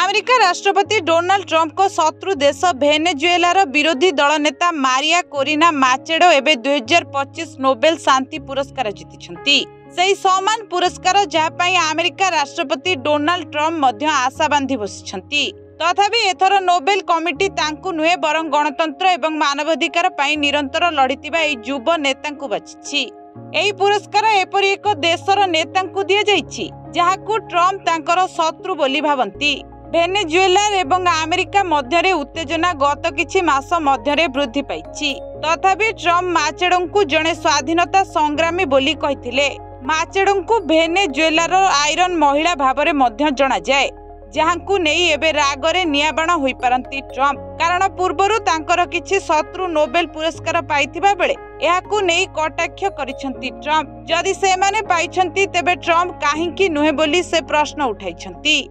America राष्ट्रपति Donald Trump को शत्रु देश भेनेजुएलार विरोधी दल नेता मारिया कोरिना माचेडो एबे 2025 नोबेल शांति पुरस्कार जीति सही समान पुरस्कार जहाँपाई अमेरिका राष्ट्रपति डोनाल्ड ट्रंप मध्य आशा बांधी बसिछंती। तथापि एथर नोबेल कमिटी तांकु नुहे बरं गणतंत्र एवं मानवाधिकार पाई निरंतर लड़ितिबा एई युव नेतांकु बाछिछि। एई पुरस्कार एपरि एक देशर नेतांकु दिया जाइछि जहाकु ट्रंप तांकर शत्रु बोली भाबंती। भेनेजुएला एवं अमेरिका मध्यरे उत्तेजना गत किछि मास मध्यरे वृद्धि पाइछि। तथापि ट्रंप माचेडोंकु जणे स्वाधीनता संग्रामी बोली कहिथिले। माचेडोंकु भेनेजुएलार आयरन महिला भाबरे मध्य जणा जाय, जहांकु नेई एबे रागरे नियाबाण होई पारंती ट्रंप, कारण पूर्वरु तांकर किछि शत्रु नोबेल पुरस्कार पाइथिबा बेले एहाकु नेई कटाक्ष करिसंती ट्रंप। जदि से माने पाइछंती तेबे ट्रंप काहेकि नुहे बोली से प्रश्न उठाइछंती।